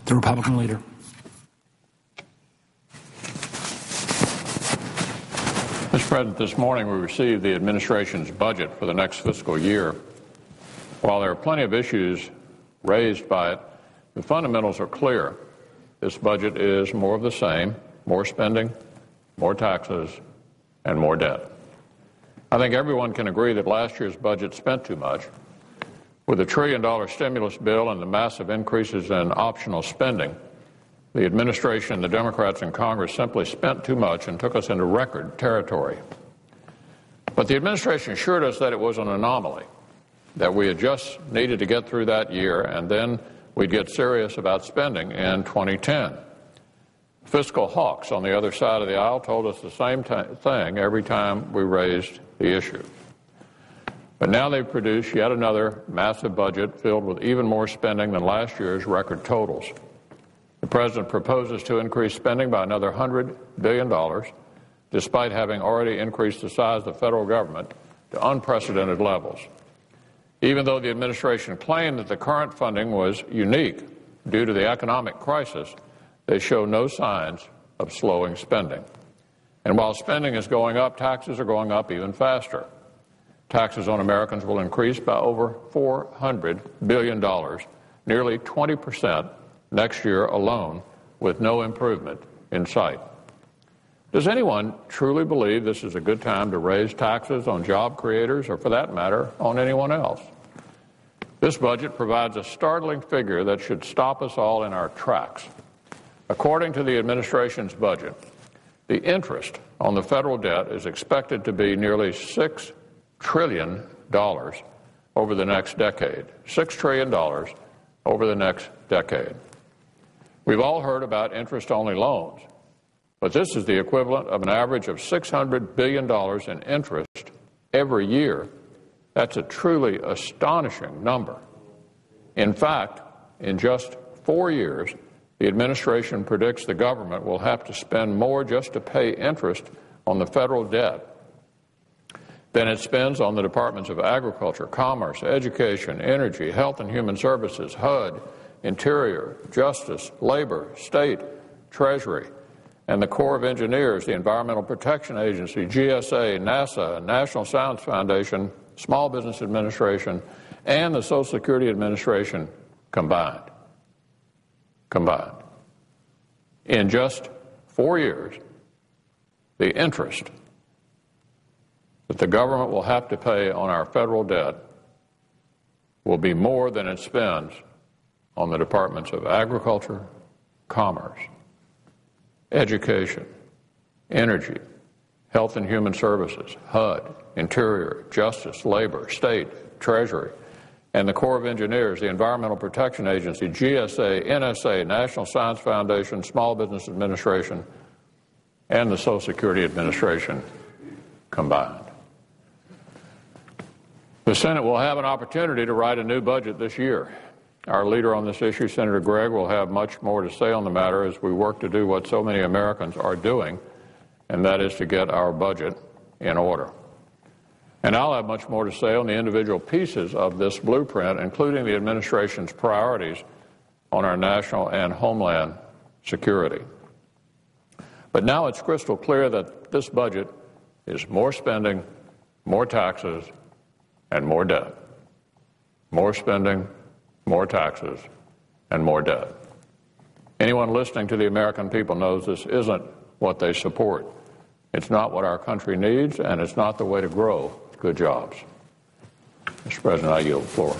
The Republican leader. Mr. President, this morning we received the administration's budget for the next fiscal year. While there are plenty of issues raised by it, the fundamentals are clear. This budget is more of the same: more spending, more taxes, and more debt. I think everyone can agree that last year's budget spent too much. With a $1 trillion stimulus bill and the massive increases in optional spending, the administration and the Democrats in Congress simply spent too much and took us into record territory. But the administration assured us that it was an anomaly, that we had just needed to get through that year and then we'd get serious about spending in 2010. Fiscal hawks on the other side of the aisle told us the same thing every time we raised the issue. But now they've produced yet another massive budget filled with even more spending than last year's record totals. The President proposes to increase spending by another $100 billion, despite having already increased the size of the federal government to unprecedented levels. Even though the administration claimed that the current funding was unique due to the economic crisis, they show no signs of slowing spending. And while spending is going up, taxes are going up even faster. Taxes on Americans will increase by over $400 billion, nearly 20% next year alone, with no improvement in sight. Does anyone truly believe this is a good time to raise taxes on job creators, or for that matter, on anyone else? This budget provides a startling figure that should stop us all in our tracks. According to the administration's budget, the interest on the federal debt is expected to be nearly $6 trillion over the next decade. $6 trillion over the next decade. We've all heard about interest-only loans, but this is the equivalent of an average of $600 billion in interest every year. That's a truly astonishing number. In fact, in just 4 years, the administration predicts the government will have to spend more just to pay interest on the federal debt than it spends on the Departments of Agriculture, Commerce, Education, Energy, Health and Human Services, HUD, Interior, Justice, Labor, State, Treasury, and the Corps of Engineers, the Environmental Protection Agency, GSA, NASA, National Science Foundation, Small Business Administration, and the Social Security Administration combined. In just 4 years, the interest that the government will have to pay on our federal debt will be more than it spends on the Departments of Agriculture, Commerce, Education, Energy, Health and Human Services, HUD, Interior, Justice, Labor, State, Treasury, and the Corps of Engineers, the Environmental Protection Agency, GSA, NSA, National Science Foundation, Small Business Administration, and the Social Security Administration combined. The Senate will have an opportunity to write a new budget this year. Our leader on this issue, Senator Gregg, will have much more to say on the matter as we work to do what so many Americans are doing, and that is to get our budget in order. And I'll have much more to say on the individual pieces of this blueprint, including the administration's priorities on our national and homeland security. But now it's crystal clear that this budget is more spending, more taxes, and more debt. More spending, more taxes, and more debt. Anyone listening to the American people knows this isn't what they support. It's not what our country needs, and it's not the way to grow good jobs. Mr. President, I yield the floor.